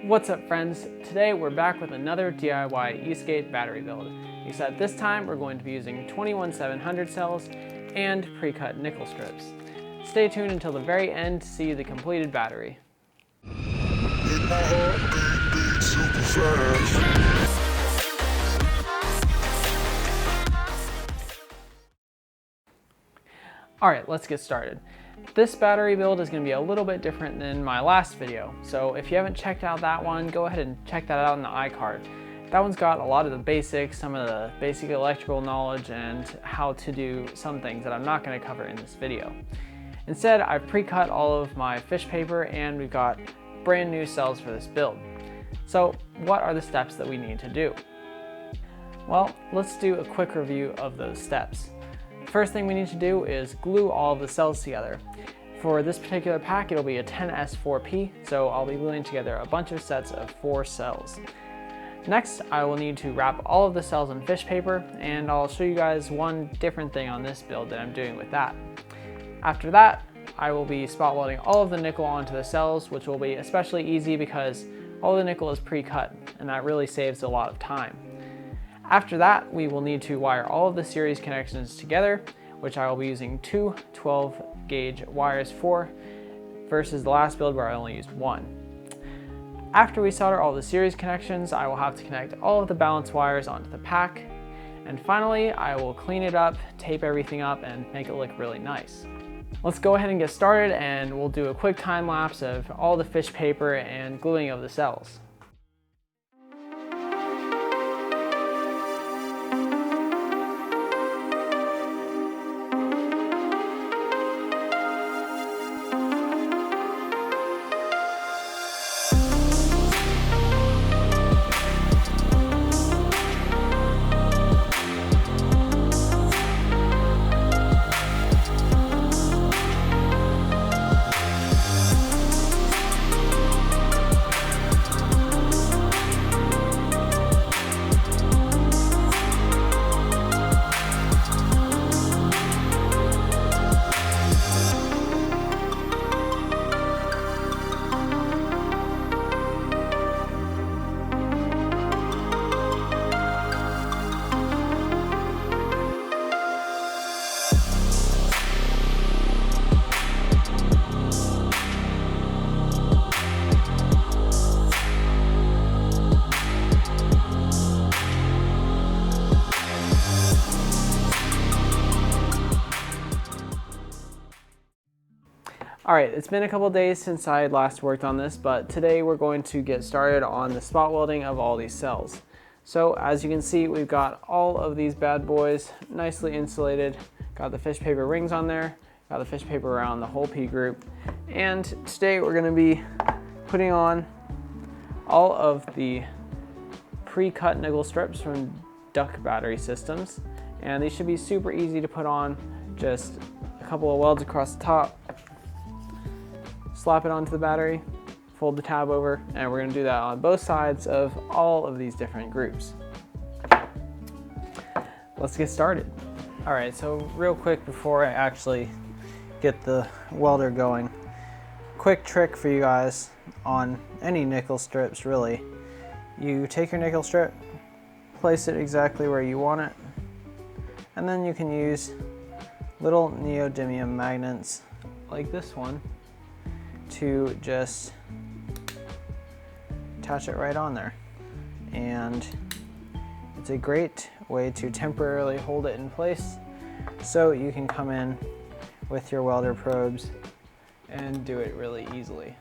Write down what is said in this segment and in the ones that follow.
What's up friends? Today we're back with another DIY e-skate battery build, except this time we're going to be using 21700 cells and pre-cut nickel strips. Stay tuned until the very end to see the completed battery. Alright, let's get started. This battery build is going to be a little bit different than my last video, so if you haven't checked out that one, go ahead and check that out in the iCard. That one's got a lot of the basics, some of the basic electrical knowledge, and how to do some things that I'm not going to cover in this video. Instead, I've pre-cut all of my fish paper and we've got brand new cells for this build. So what are the steps that we need to do? Well, let's do a quick review of those steps. First thing we need to do is glue all of the cells together. For this particular pack, it'll be a 10S4P, so I'll be gluing together a bunch of sets of 4 cells. Next, I will need to wrap all of the cells in fish paper, and I'll show you guys one different thing on this build that I'm doing with that. After that, I will be spot welding all of the nickel onto the cells, which will be especially easy because all the nickel is pre-cut, and that really saves a lot of time. After that, we will need to wire all of the series connections together, which I will be using 2 12-gauge wires for, versus the last build where I only used 1. After we solder all the series connections, I will have to connect all of the balance wires onto the pack. And finally, I will clean it up, tape everything up, and make it look really nice. Let's go ahead and get started, and we'll do a quick time lapse of all the fish paper and gluing of the cells. Alright, it's been a couple days since I had last worked on this, but today we're going to get started on the spot welding of all these cells. So as you can see, we've got all of these bad boys nicely insulated, got the fish paper rings on there, got the fish paper around the whole P group, and today we're going to be putting on all of the pre-cut nickel strips from duck battery systems, and these should be super easy to put on. Just a couple of welds across the top, slap it onto the battery, fold the tab over, and we're going to do that on both sides of all of these different groups. Let's get started. All right, so real quick before I actually get the welder going, quick trick for you guys on any nickel strips really. You take your nickel strip, place it exactly where you want it, and then you can use little neodymium magnets like this one to just attach it right on there. And it's a great way to temporarily hold it in place so you can come in with your welder probes and do it really easily.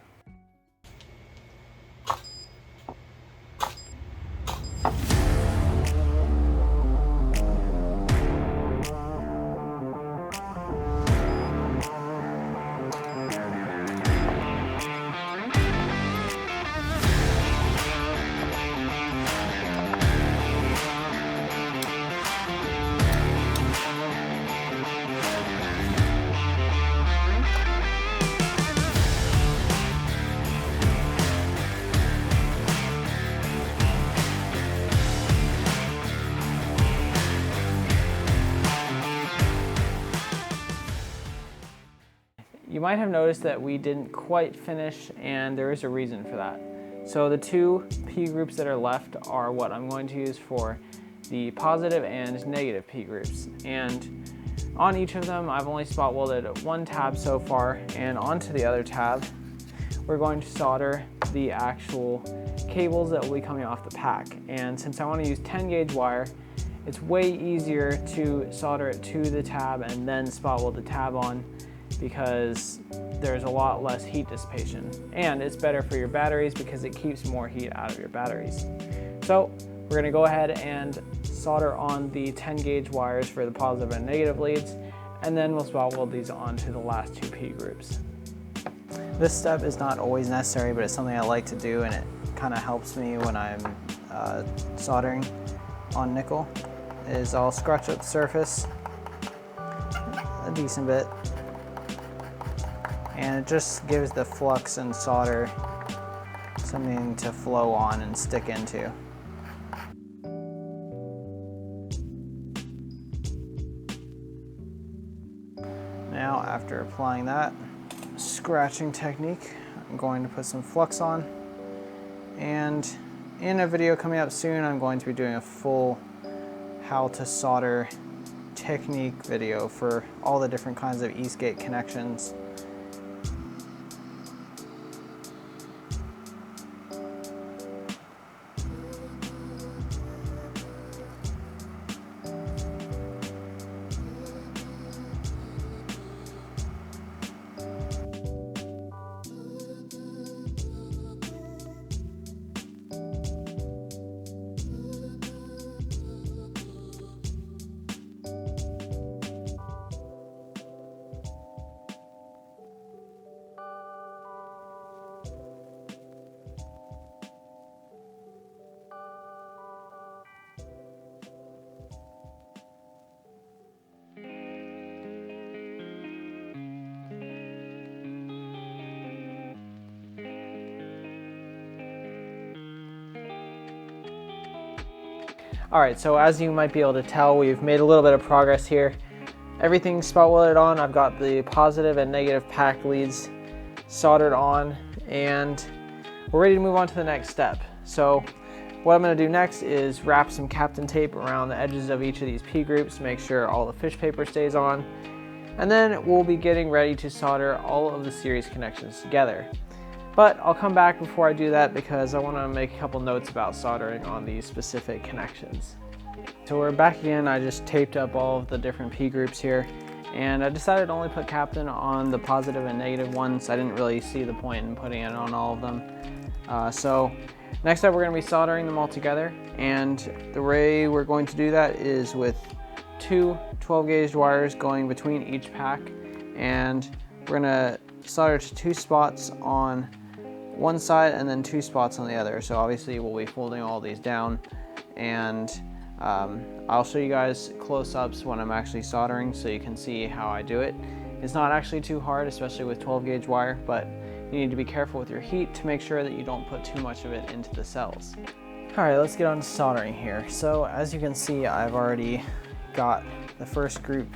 You might have noticed that we didn't quite finish, and there is a reason for that. So the two P groups that are left are what I'm going to use for the positive and negative P groups. And on each of them, I've only spot welded one tab so far, and onto the other tab, we're going to solder the actual cables that will be coming off the pack. And since I want to use 10 gauge wire, it's way easier to solder it to the tab and then spot weld the tab on, because there's a lot less heat dissipation. And it's better for your batteries because it keeps more heat out of your batteries. So we're gonna go ahead and solder on the 10 gauge wires for the positive and negative leads, and then we'll spot weld these onto the last two P groups. This step is not always necessary, but it's something I like to do, and it kind of helps me when I'm soldering on nickel. Is I'll scratch up the surface a decent bit, and it just gives the flux and solder something to flow on and stick into. Now, after applying that scratching technique, I'm going to put some flux on, and in a video coming up soon, I'm going to be doing a full how to solder technique video for all the different kinds of Eastgate connections. All right, so as you might be able to tell, we've made a little bit of progress here. Everything's spot welded on. I've got the positive and negative pack leads soldered on, and we're ready to move on to the next step. So what I'm gonna do next is wrap some Kapton tape around the edges of each of these P groups, make sure all the fish paper stays on, and then we'll be getting ready to solder all of the series connections together. But I'll come back before I do that because I want to make a couple notes about soldering on these specific connections. So we're back again. I just taped up all of the different P groups here, and I decided to only put Kapton on the positive and negative ones. I didn't really see the point in putting it on all of them. So next up, we're going to be soldering them all together, and the way we're going to do that is with two 12 gauge wires going between each pack, and we're going to solder to two spots on one side and then two spots on the other. So obviously we'll be folding all these down, and I'll show you guys close-ups when I'm actually soldering so you can see how I do it. It's not actually too hard, especially with 12 gauge wire, but you need to be careful with your heat to make sure that you don't put too much of it into the cells. All right, let's get on to soldering here. So as you can see, I've already got the first group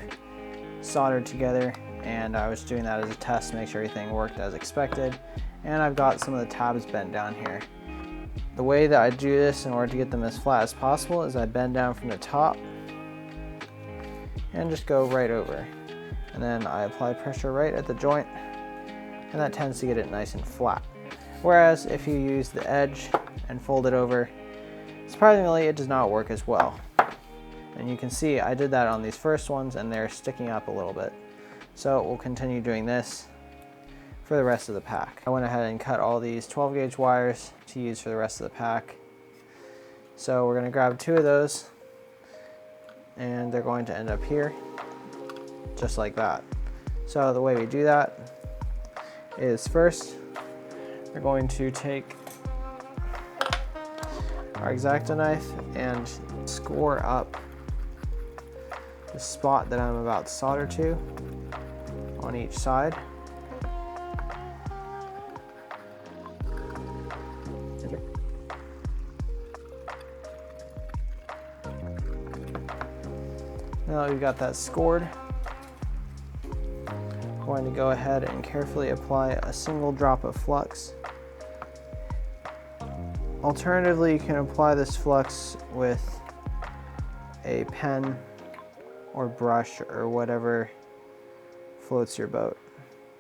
soldered together, and I was doing that as a test to make sure everything worked as expected. And I've got some of the tabs bent down here. The way that I do this in order to get them as flat as possible is I bend down from the top and just go right over. And then I apply pressure right at the joint, and that tends to get it nice and flat. Whereas if you use the edge and fold it over, surprisingly it does not work as well. And you can see I did that on these first ones and they're sticking up a little bit. So we'll continue doing this for the rest of the pack. I went ahead and cut all these 12 gauge wires to use for the rest of the pack. So we're going to grab two of those, and they're going to end up here, just like that. So the way we do that is first, we're going to take our X-Acto knife and score up the spot that I'm about to solder to on each side. Now that we've got that scored, I'm going to go ahead and carefully apply a single drop of flux Alternatively, you can apply this flux with a pen or brush or whatever floats your boat,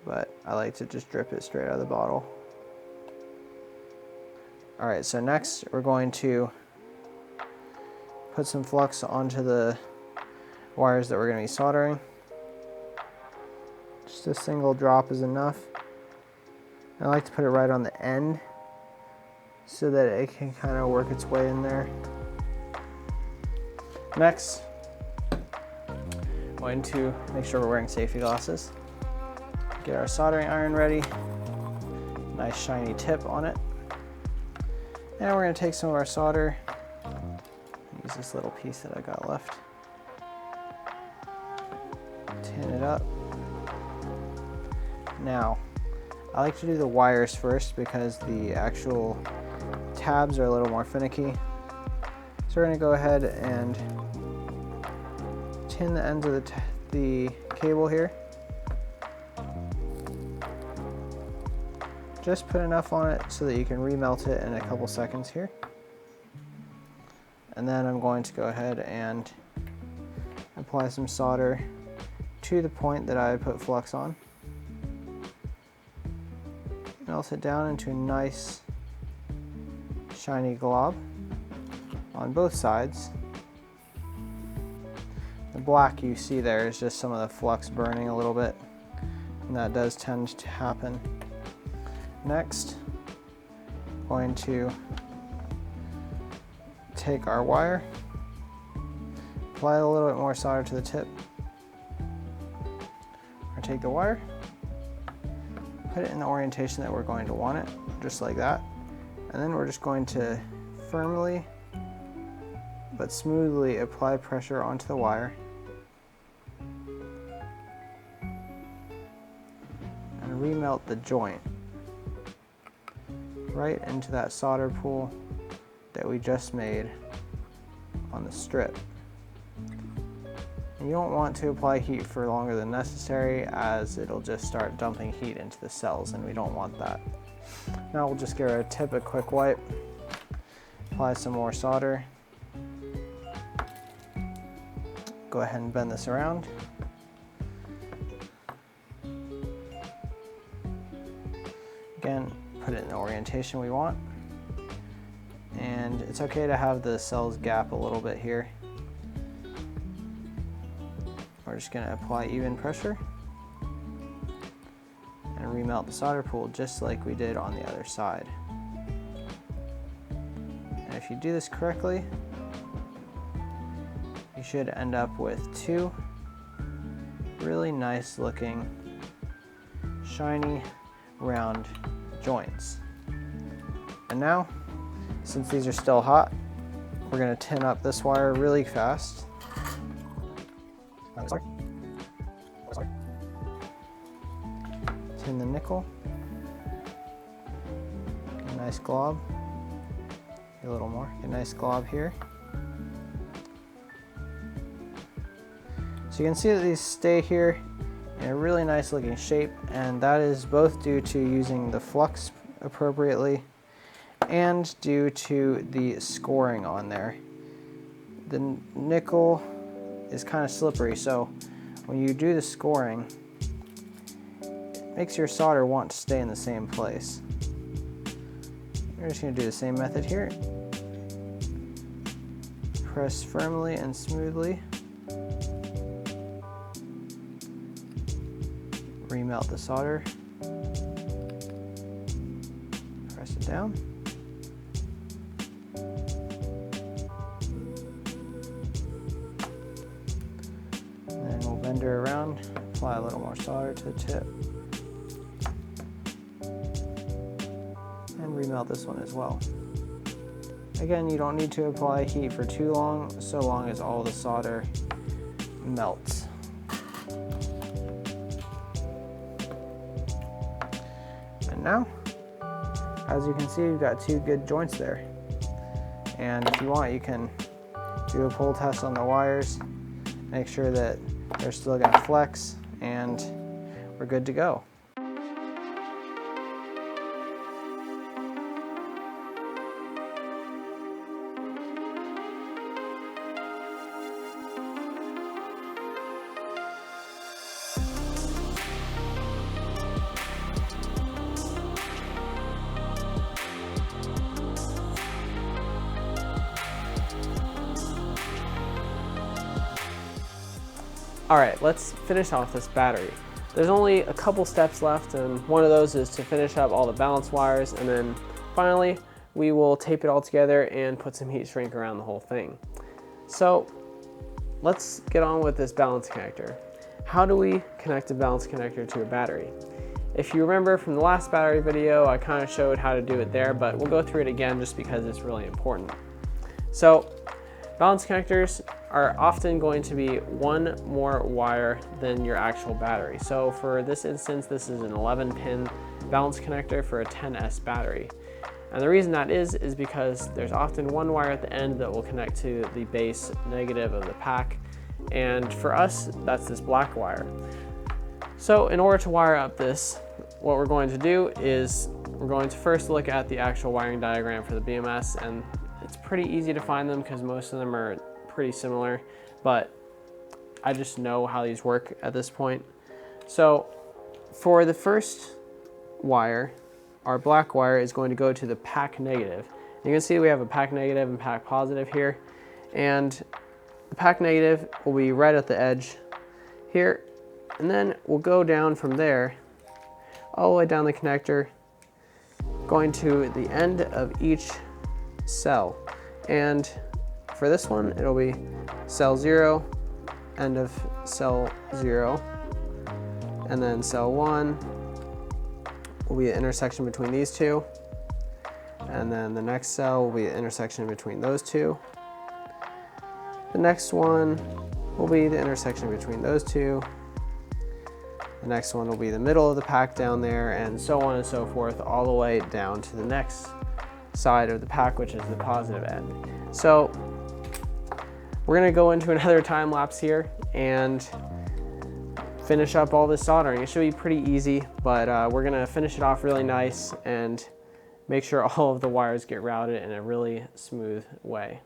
but I like to just drip it straight out of the bottle. All right, so next we're going to put some flux onto the wires that we're going to be soldering. Just a single drop is enough. I like to put it right on the end so that it can kind of work its way in there. Next, I'm going to make sure we're wearing safety glasses. Get our soldering iron ready. Nice shiny tip on it. And we're going to take some of our solder. Use this little piece that I got left. Tin it up. Now, I like to do the wires first because the actual tabs are a little more finicky. So we're going to go ahead and tin the ends of the cable here. Just put enough on it so that you can remelt it in a couple seconds here. And then I'm going to go ahead and apply some solder to the point that I put flux on. Melt it down into a nice shiny glob on both sides. The black you see there is just some of the flux burning a little bit, and that does tend to happen. Next, I'm going to take our wire, apply a little bit more solder to the tip, or take the wire, put it in the orientation that we're going to want it, just like that. And then we're just going to firmly but smoothly apply pressure onto the wire. And remelt the joint right into that solder pool that we just made on the strip. And you don't want to apply heat for longer than necessary, as it'll just start dumping heat into the cells, and we don't want that. Now we'll just give our tip a quick wipe, apply some more solder, go ahead and bend this around. Again, put it in the orientation we want. And it's okay to have the cells gap a little bit here. We're just going to apply even pressure and remelt the solder pool just like we did on the other side. And if you do this correctly, you should end up with two really nice looking shiny round joints. And now, since these are still hot, we're going to tin up this wire really fast. Tin the nickel. Get a nice glob. Get a little more. Get a nice glob here. So you can see that these stay here in a really nice looking shape, and that is both due to using the flux appropriately and due to the scoring on there. The nickel is kind of slippery, so when you do the scoring, it makes your solder want to stay in the same place. We're just going to do the same method here. Press firmly and smoothly. Remelt the solder. Press it down. And then we'll bend her around, apply a little more solder to the tip. And remelt this one as well. Again, you don't need to apply heat for too long, so long as all the solder melts. And now, as you can see, you've got two good joints there. And if you want, you can do a pull test on the wires, make sure that they're still going to flex, and we're good to go. All right, let's finish off this battery. There's only a couple steps left, and one of those is to finish up all the balance wires, and then finally we will tape it all together and put some heat shrink around the whole thing. So let's get on with this balance connector. How do we connect a balance connector to a battery? If you remember from the last battery video, I kind of showed how to do it there, but we'll go through it again just because it's really important. So balance connectors are often going to be one more wire than your actual battery. So for this instance, this is an 11-pin balance connector for a 10S battery. And the reason that is because there's often one wire at the end that will connect to the base negative of the pack. And for us, that's this black wire. So in order to wire up this, what we're going to do is we're going to first look at the actual wiring diagram for the BMS, and it's pretty easy to find them because most of them are pretty similar, but I just know how these work at this point. So for the first wire, our black wire is going to go to the pack negative. You can see we have a pack negative and pack positive here, and the pack negative will be right at the edge here, and then we'll go down from there all the way down the connector, going to the end of each cell. And for this one, it'll be cell 0, end of cell 0, and then cell 1 will be an intersection between these two, and then the next cell will be an intersection between those two. The next one will be the intersection between those two. The next one will be the middle of the pack down there, and so on and so forth, all the way down to the next side of the pack, which is the positive end. So we're gonna go into another time lapse here and finish up all this soldering. It should be pretty easy, but we're gonna finish it off really nice and make sure all of the wires get routed in a really smooth way.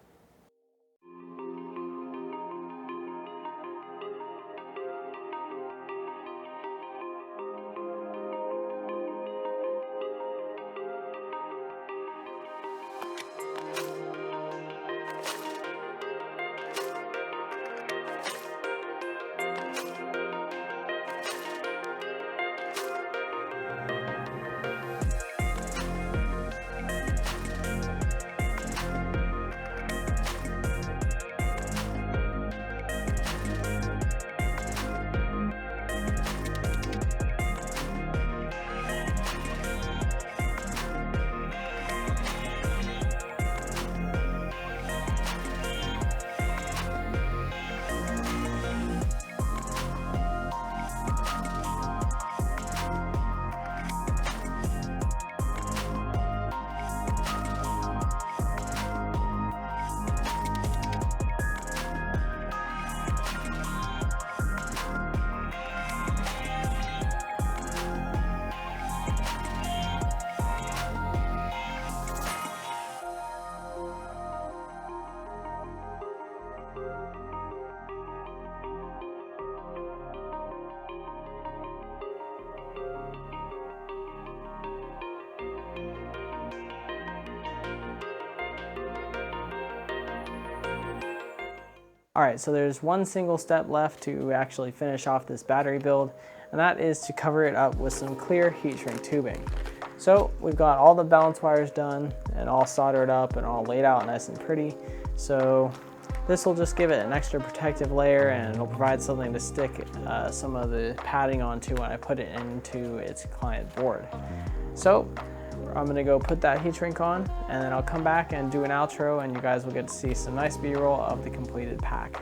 All right, so there's one single step left to actually finish off this battery build, and that is to cover it up with some clear heat shrink tubing. So we've got all the balance wires done and all soldered up and all laid out nice and pretty. So this will just give it an extra protective layer, and it'll provide something to stick some of the padding onto when I put it into its client board. So I'm gonna go put that heat shrink on, and then I'll come back and do an outro, and you guys will get to see some nice B-roll of the completed pack.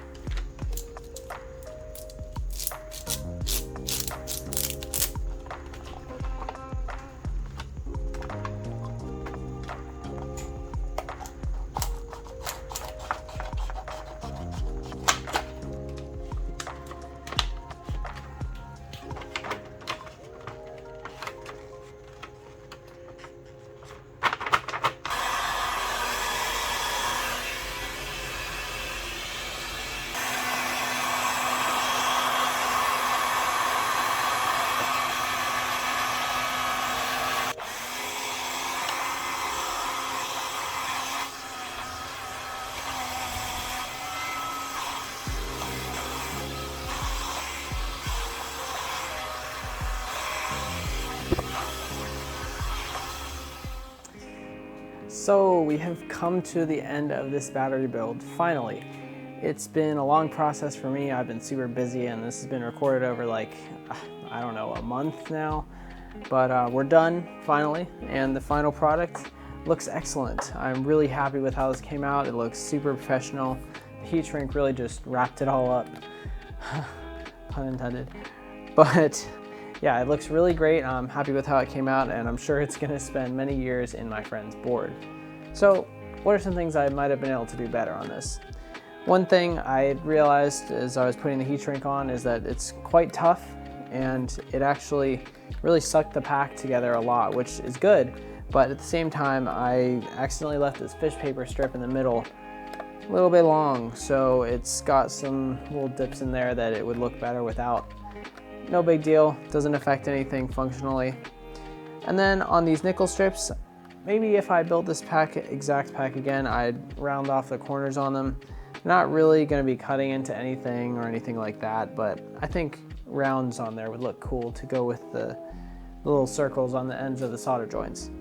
So we have come to the end of this battery build, finally. It's been a long process for me. I've been super busy and this has been recorded over like, I don't know, a month now. But we're done finally, and the final product looks excellent. I'm really happy with how this came out. It looks super professional. The heat shrink really just wrapped it all up. Pun intended. But yeah, it looks really great. I'm happy with how it came out, and I'm sure it's gonna spend many years in my friend's board. So what are some things I might have been able to do better on this? One thing I realized as I was putting the heat shrink on is that it's quite tough, and it actually really sucked the pack together a lot, which is good. But at the same time, I accidentally left this fish paper strip in the middle a little bit long, so it's got some little dips in there that it would look better without. No big deal, doesn't affect anything functionally. And then on these nickel strips, maybe if I built this exact pack again, I'd round off the corners on them. Not really going to be cutting into anything or anything like that, but I think rounds on there would look cool to go with the little circles on the ends of the solder joints.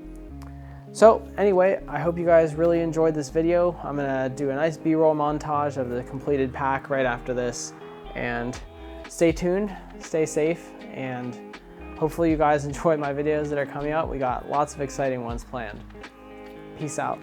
So anyway, I hope you guys really enjoyed this video. I'm gonna do a nice B-roll montage of the completed pack right after this, and stay tuned, stay safe, and hopefully you guys enjoy my videos that are coming out. We got lots of exciting ones planned. Peace out.